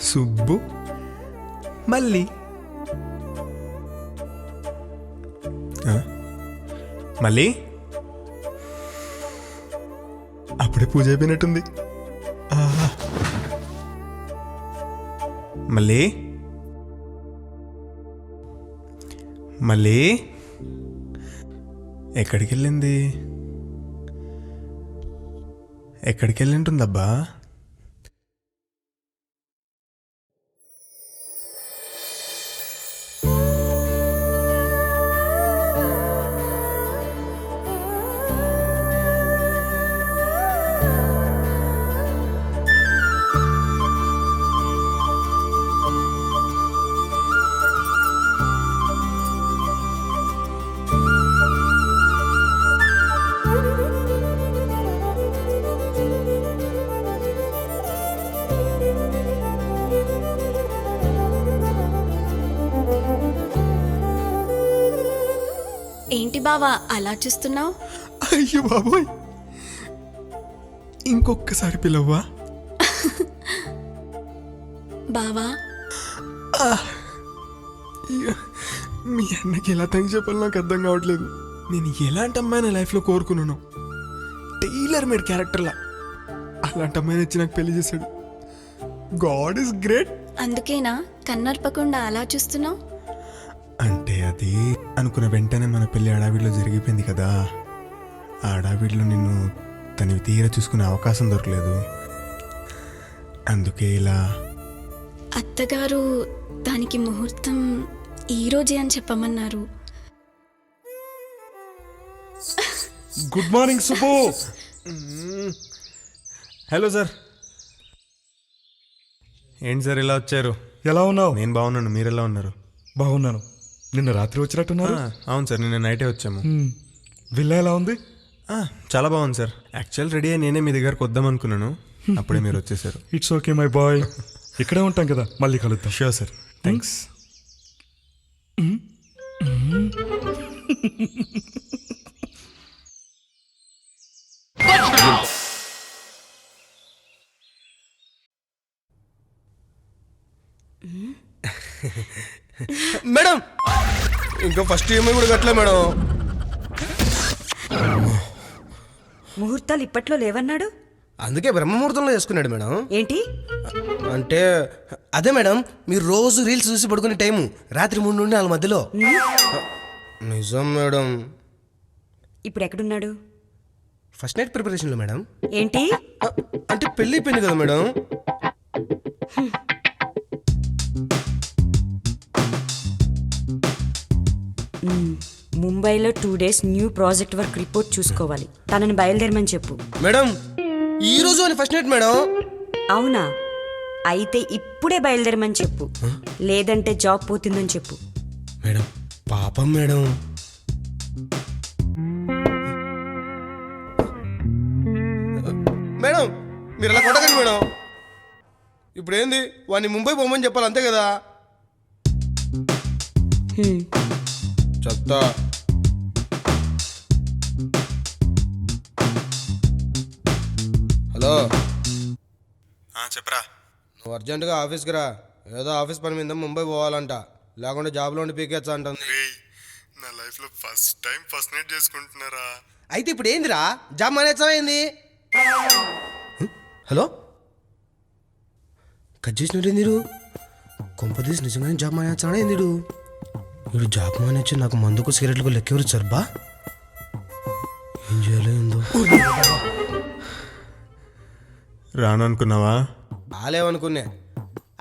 సుబ్బు మళ్ళీ మళ్ళీ అప్పుడే పూజ అయిపోయినట్టుంది. మళ్ళీ మళ్ళీ ఎక్కడికి వెళ్ళింది? ఎక్కడికి వెళ్ళింటుందబ్బా? ఏంటి బావా అలా చూస్తున్నావు? అయ్యో బాబోయ్, ఇంకొక్కసారి పిలవ్వా? బావా మీ అన్నకి ఎలా థ్యాంక్స్ చెప్పాలో నాకు అర్థం కావట్లేదు. నేను ఎలాంటి అమ్మాయి నా లైఫ్లో కోరుకున్నాను, టైలర్ మేడ్ క్యారెక్టర్లా అలాంటి అమ్మాయిని వచ్చి నాకు పెళ్లి చేశాడు. God is great. అందుకేనా కన్నర్పకుండా అలా చూస్తున్నావు? అంటే అది అనుకున్న వెంటనే మన పెళ్లి అడావిడిలో జరిగిపోయింది కదా. ఆ అడావిడిలో నిన్ను తనివి తీరా చూసుకునే అవకాశం దొరకలేదు. అందుకే ఇలా. అత్తగారు దానికి ముహూర్తం ఈరోజే అని చెప్పమన్నారు. Good morning Subbu. Hello sir. ఏంటి సార్ ఇలా వచ్చారు? ఎలా ఉన్నావు? నేను బాగున్నాను, మీరు ఎలా ఉన్నారు? బాగున్నాను. నిన్న రాత్రి వచ్చినట్టున్నారు. అవును సార్, నిన్న నైటే వచ్చాము. విల్లా ఎలా ఉంది? చాలా బాగుంది సార్. యాక్చువల్ రెడీ అయ్యి నేనే మీ దగ్గరకు వద్దాం అనుకున్నాను, అప్పుడే మీరు వచ్చేసారు. It's okay my boy. ఇక్కడే ఉంటాం కదా, మళ్ళీ కలుద్దాం. Sure sir, thanks. మేడం ఇంకా ఫస్ట్ ఈఎంఐ కూడా కట్టలే మేడం. ముహూర్తాలు ఇప్పట్లో లేవన్నాడు. అందుకే బ్రహ్మముహూర్తంలో చేసుకున్నాడు మేడం. ఏంటి అంటే అదే మేడం, మీరు రోజు రీల్స్ చూసి పడుకునే టైము రాత్రి 3 నుండి 4 మధ్యలో. నిజం మేడం. ఇప్పుడు ఎక్కడున్నాడు? ఫస్ట్ నైట్ ప్రిపరేషన్లో మేడం. ఏంటి అంటే పెళ్ళి అయిపోయింది కదా మేడం. ముంబైలో 2 days new project work report చూసుకోవాలి. తనని బయలుదేరమని చెప్పు. మేడం ఈ రోజు అని ఫస్ట్ నైట్ మేడం. అవునా? అయితే ఇప్పుడే బయలుదేరమని చెప్పు, లేదంటే జాబ్ పోతుందని చెప్పు. మేడం పాపం మేడం. మేడం మీరు అలా కొట్టకండి మేడం. ఇప్పుడు ఏంది, వాడిని ముంబై పోమని చెప్పాలి అంతే కదా. చెప్తా. హలో చెప్పరా. నువ్వు అర్జెంటుగా ఆఫీస్కి రా. ఏదో ఆఫీస్ పని మీద ముంబై పోవాలంట, లేకుంటే జాబ్లో ఉండి పీకేచ్చా అంటుంది. నా లైఫ్లో ఫస్ట్ టైం ఫస్ట్ నైట్ చేసుకుంటున్నారా? అయితే ఇప్పుడు ఏందిరా, జాబ్ మానేచ్చా ఏంది? హలో కట్ చేసినట్టు మీరు కొంపదీసి నిజంగానే జాబ్ మానేచ్చాడా ఏంది? వీడు జాబ్ మానేచ్చి నాకు మందుకు సిగరెట్లకు లెక్కెవరు సార్ బా. ఏం చేయలేదు. రాను అనుకున్నావా? రాలేవనుకున్నా.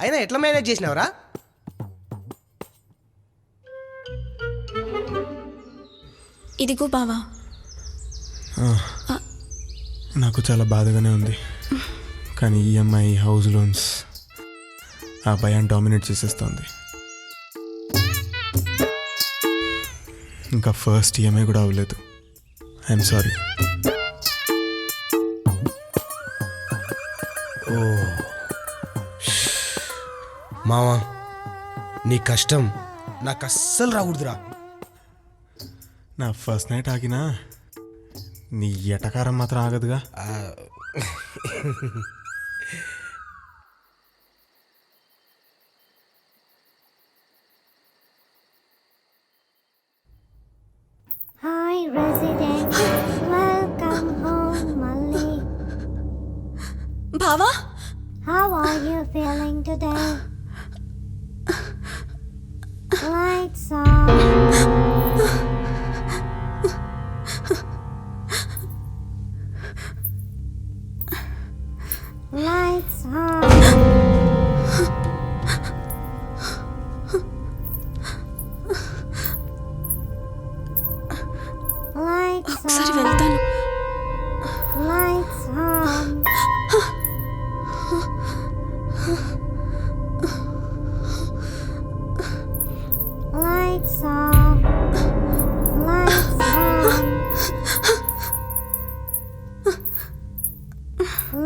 అయినా ఎట్లా మేనేజ్ చేసినావరా? ఇదిగో బావా. నాకు చాలా బాధగానే ఉంది, కానీ ఈఎంఐ, హౌస్ లోన్స్, ఆ భయాన్ని డామినేట్ చేసేస్తుంది. ఇంకా ఫస్ట్ ఈఎంఐ కూడా అవ్వలేదు. I'm sorry. ఓ మావా, నీ కష్టం నాకు అస్సలు రాకూడదురా. నా ఫస్ట్ నైట్ ఆగినా నీ ఎటకారం మాత్రం ఆగదుగా. Hi, resident. Welcome home, Molly. బావా How are you feeling today? Lights on. Lights on. Lights ఒకసారి on. వెళ్తాను. Lights on. Lights off. Lights on.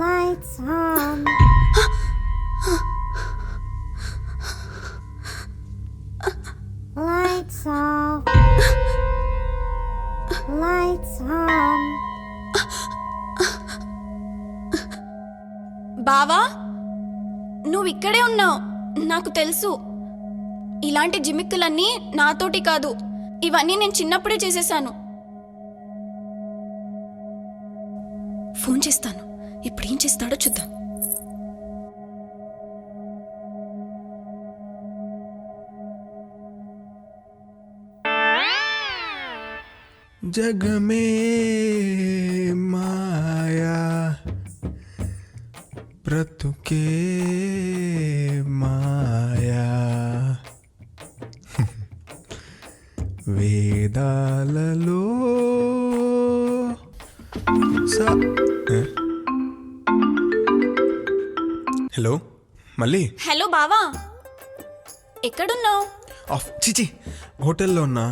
Lights on. Lights off. Lights on. బావా నువ్వు ఇక్కడే ఉన్నావు, నాకు తెలుసు. ఇలాంటి జిమిక్కులన్నీ నాతోటి కాదు, ఇవన్నీ నేను చిన్నప్పుడే చేసేసాను. ఫోన్ చేస్తాను, ఇప్పుడు ఏం చేస్తాడో చూద్దాం. జగమే మాయా బ్రతుకే మాయా వేదాలలో హలో మళ్ళీ హలో బావా, ఎక్కడున్నావు? ఆఫ్ చిచి హోటల్లో ఉన్నా.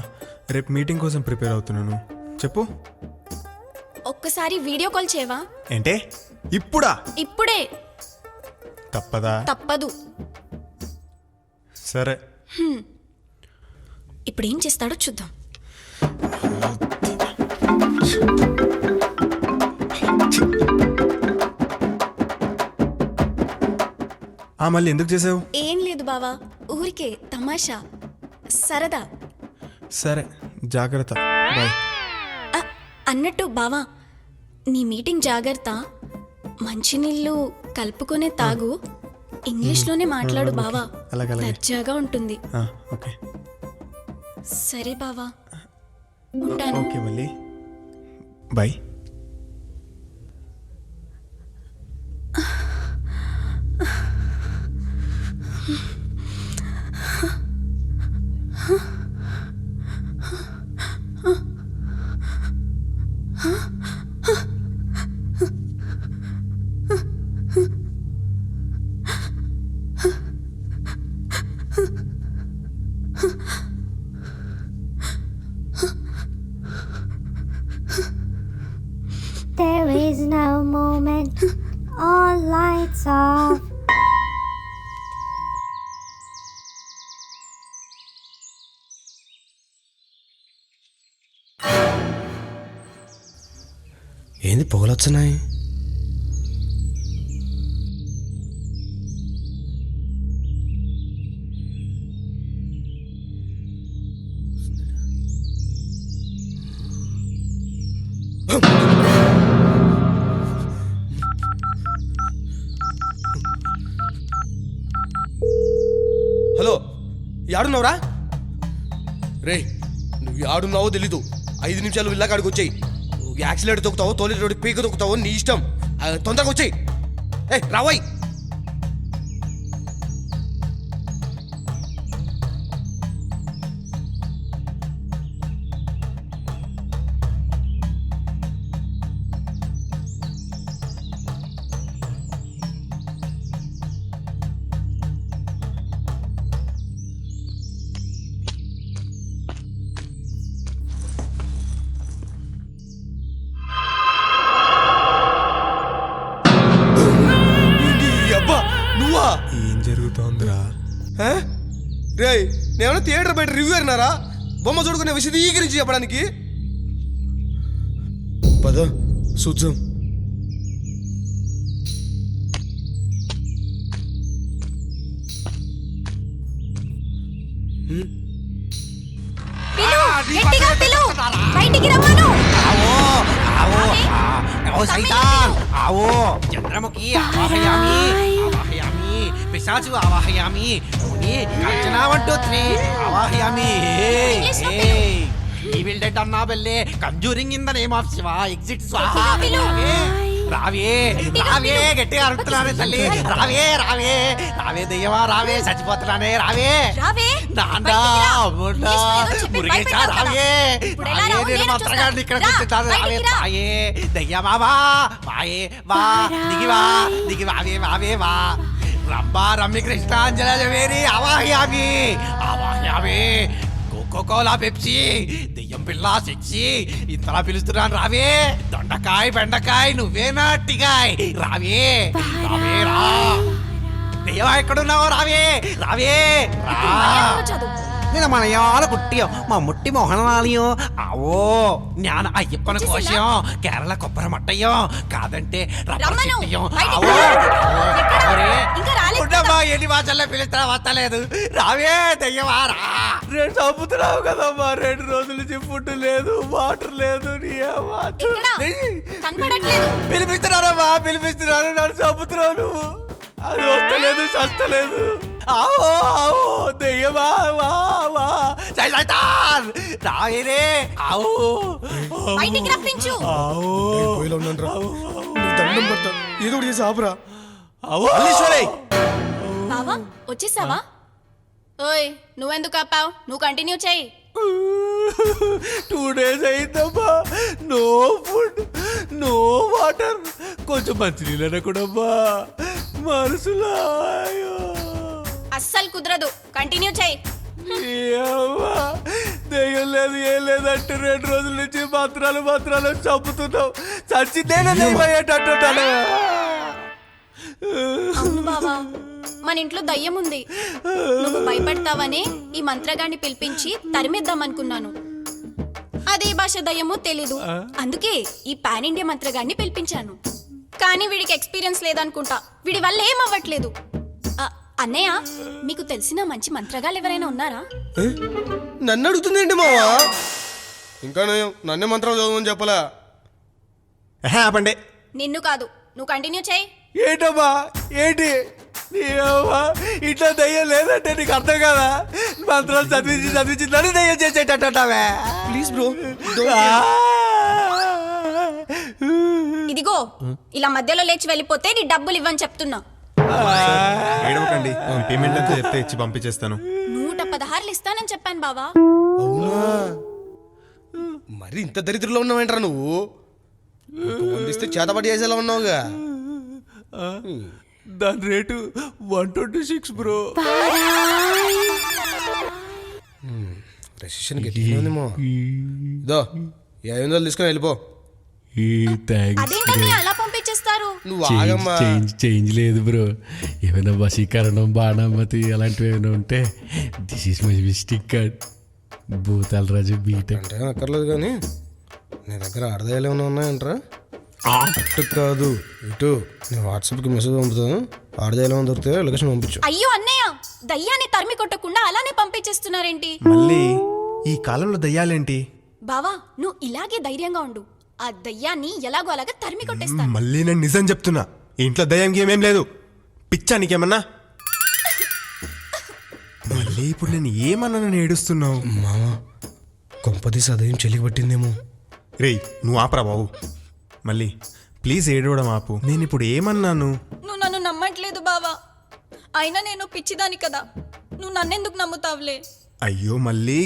రేపు మీటింగ్ కోసం ప్రిపేర్ అవుతున్నాను. చెప్పు. ఒక్కసారి వీడియో కాల్ చేయవా? ఏంటే ఇప్పుడా? ఇప్పుడే. తప్పదా? తప్పదు. సరే. ఇప్పుడు ఏం చేస్తాడో చూద్దాం. మళ్ళీ ఎందుకు చేసావు? ఏం లేదు బావా, ఊరికే తమాషా, సరదా. సరే జాగ్రత్త, బాయ్. అన్నట్టు బావా, నీ మీటింగ్ జాగ్రత్త. మంచినీళ్ళు కలుపుకొనే తాగు, ఇంగ్లీష్లోనే మాట్లాడు బావా, అలాగే. దర్జాగా ఉంటుంది. ఓకే సరే బావా, ఉంటాను. ఓకే మళ్ళీ bye. There is no moment. All lights off. ఏంది పొగలొస్తున్నాయి? హలో, యాడున్నావురా? రే, నువ్వు యాడున్నావో తెలీదు. 5 నిమిషాలు విల్లాకాడికి వచ్చాయి. నువ్వు యాక్సిలేటర్ తొక్కుతావో తోలి రోడ్డు పీక తొక్కుతావో నీ ఇష్టం. తొందరగా వచ్చాయి. రావాయి. ఏం జరుగుతోందిరా? రే, నేనేమన్నా థియేటర్ బయట రివ్యూ అన్నారా? బొమ్మ చూడుకునే విశదీకరించి చెప్పడానికి. పద చూద్దాం. గట్టిగా పిలు బయటికి రమ్మను ఓ సైతాన్ ఆవో చంద్రముఖి ఆవాహయామి ఆవాహయామి పిశాచు ఆవాహయామి ముని కంచనా 1 2 3 ఆవాహయామి ఈ will dead Annabelle conjuring in the name of Shiva exit స్వాహా రావే రావే గట్టిగా అరుస్తున్నానే తల్లి రావే రావే రావే దయ్యమా రావే చచ్చిపోతున్నానే రావే రావే నాన్నా అమ్ముడా మురిగేశా రావే రావే నేను మంత్రగాడిని ఇక్కడ కూర్చుంటాను రావే రాయే దయ్యమా వా వాయే వా దిగి వావే వావే వా రంభా రమ్మి కృష్ణాంజలి ఆవాహయామి ఆవాహయామి కోకోకోలా పెప్సీ దెయ్యం పిల్ల సెక్సీ ఇంతలా పిలుస్తున్నాను రావే దొండకాయ బెండకాయ నువ్వేనా అట్టికాయ్ రావే రావే రా దెయ్యమా ఎక్కడున్నావో రావే రావే రా చదువు നിന മലയാള കുട്ടിയോ മമ്മൂട്ടി മോഹൻലാലിയോ ആവോ ഞാൻ അയ്യപ്പന കോശയോ കേരള കൊപ്പര മട്ടയോ కాదంటే రబ్బర్ రమ్మను, చిట్టియో బయటికి ఆవో రా. ఎక్కడ? ఒరే, ఇంకా రాలేదు ఉండమ్మా, ఎన్ని భాషల్లో పిలుస్తా వస్తలేదు రావే దయ్యమా రా రెండు చంపుతున్నావు కదమ్మా 2 రోజుల నుంచి ఫుడ్ లేదు వాటర్ లేదు నీ అమ్మా. ఎక్కడ? కనపడట్లేదు పిలిపిస్తున్నారమ్మా పిలిపిస్తున్నారు నన్ను చంపుతున్నావు నువ్వు అది వస్తలేదు చస్తలేదు ఆవో ఆవో దెయ్యమా వా వా సైతాన్ రావేరే ఆవో బయటికి రప్పించు పోయిలో ఉన్నాను రా నీకు దండం పడతా ఏదో ఒకటి చేసి ఆపురా ఆవో బావా వచ్చేసావా ఓయ్ నువ్వెందుకు ఆపావు నువ్వు కంటిన్యూ చెయ్యి 2 days అయిందమ్మా నో ఫుడ్ నో వాటర్ కొంచెం మంచినీళ్ళ కూడా మనసులో అస్సలు కుదరదు కంటిన్యూ చెయ్యి దెయ్యం లేదు ఏం లేదంటే 2 రోజుల నుంచి మంత్రాలు చంపుతున్నావు చచ్చితేనే దెయ్యం అయ్యేటట్టుంటాను అవును బావా మన ఇంట్లో దయ్యం ఉంది నువ్వు భయపడతావని ఈ మంత్రగాన్ని పిలిపించి తరిమేద్దామనుకున్నాను అదే భాష దయ్యమో తెలీదు అందుకే ఈ పాన్ ఇండియా మంత్రగాన్ని పిలిపించాను కానీ వీడికి ఎక్స్పీరియన్స్ లేదనుకుంటా వీడి వల్ల ఏం అవ్వట్లేదు అన్నయ్య మీకు తెలిసిన మంచి మంత్రగాళ్ళు ఎవరైనా ఉన్నారా నన్ను అడుగుతుందేంటి మావా ఇంకా నయం నన్నే మంత్రాలు చదవమని చెప్పలా ఆపండి నిన్ను కాదు నువ్వు కంటిన్యూ చేయి ఏంటమ్మా ఏంటి ఇట్లా దయ్యం లేదంటే నీకు అర్థం కదా మంత్రాలు చదివించి నన్ను దయ్యం చేసేటట్టావే ప్లీజ్ బ్రో ఇదిగో ఇలా మధ్యలో లేచి వెళ్ళిపోతే నీ డబ్బులు ఇవ్వని చెప్తున్నా ఏడవకండి పేమెంట్ అంతా చెప్తే ఇచ్చి పంపించేస్తాను 116 ఇస్తానని చెప్పాను బావా అవునా మరి ఇంత దరిద్రంలో ఉన్నావేంట్రా నువ్వు వందిస్తే చేతబడి చేసేలా ఉన్నావుగా దాని రేటు 126 బ్రో రెసిషన్ గట్టిగానేమో ఇదో 500 తీసుకొని వెళ్ళిపో అదేంటని అలా పంపించేస్తారు నువ్వు ఆగమ్మా చేంజ్ లేదు బ్రో ఏమైనా వశీకరణం బాణామతి అలాంటివి ఏమైనా ఉంటే this is my mistake card భూతాల రాజు బీటెక్ అంటే అక్కర్లేదు కానీ నీ దగ్గర ఆడదాయాలు ఏమైనా ఉన్నాయంట్రా అటు కాదు ఇటు నేను వాట్సాప్కి మెసేజ్ పంపుతాను ఆడదాయాలు ఏమైనా దొరికితే లొకేషన్ పంపించు అయ్యో అన్నయ్య దయ్యాన్ని తరిమి కొట్టకుండా అలానే పంపించేస్తున్నారేంటి మళ్ళీ ఈ కాలంలో దయ్యాలేంటి బావా నువ్వు ఇలాగే ధైర్యంగా ఉండు ఆ దయ్యాన్ని ఎలాగో అలాగా తరిమి కొట్టేస్తాను మళ్ళీ నేను నిజం చెప్తున్నా ఈ ఇంట్లో దయ్యం గేమేం లేదు పిచ్చా నీకేమన్నా మళ్ళీ ఇప్పుడు నేను ఏమన్నా నన్ను ఏడుస్తున్నావు మామ కొంపదీసి అదేం చెలికి పట్టిందేమో. రేయ్ నువ్వు ఆపరా బాబు మళ్ళీ ప్లీజ్ ఏడవడం ఆపు నేను ఇప్పుడు ఏమన్నాను నువ్వు నన్ను నమ్మట్లేదు బావా అయినా నేను పిచ్చిదాని కదా నువ్వు నన్నెందుకు నమ్ముతావులే అయ్యో మళ్ళీ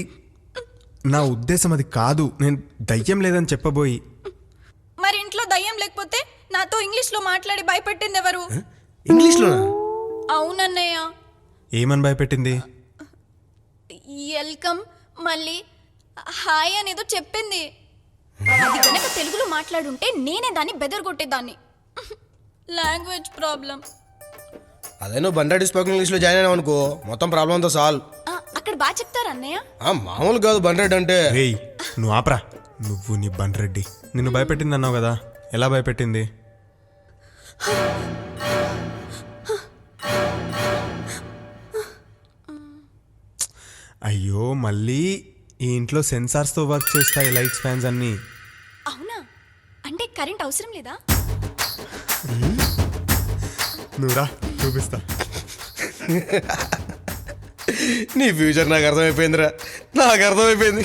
నా ఉద్దేశం అది కాదు నేను దయ్యం లేదని చెప్పబోయి మరి ఇంట్లో దయ్యం లేకపోతే నాతో ఇంగ్లీష్లో మాట్లాడి భయపెట్టింది ఎవరు ఇంగ్లీష్లోనా అవునన్నయ్య ఏమని భయపెట్టింది వెల్కమ్ మళ్ళీ హాయ్ అనేదో చెప్పింది అది కనుక తెలుగులో మాట్లాడుంటే నేనే దాన్ని బెదరగొట్టేదాన్ని లాంగ్వేజ్ ప్రాబ్లం అదే నువ్వు బండాడి స్పోకెన్ ఇంగ్లీష్లో జాయిన్ అయినావు అనుకో మొత్తం ప్రాబ్లంతో సాల్వ్ అక్కడ బాగా చెప్తారు అన్నయ్య మామూలు కాదు బండాడి అంటే రేయ్ నువ్వు ఆపరా నువ్వు నీ బండ్రెడ్డి నిన్ను భయపెట్టింది అన్నావు కదా ఎలా భయపెట్టింది అయ్యో మళ్ళీ ఈ ఇంట్లో సెన్సార్స్తో వర్క్ చేస్తాయి లైట్స్ ఫ్యాన్స్ అన్నీ. అవునా? అంటే కరెంట్ అవసరం లేదా? నువ్వురా చూపిస్తా. నీ ఫ్యూచర్ నాకు అర్థమైపోయిందిరా, నాకు అర్థమైపోయింది.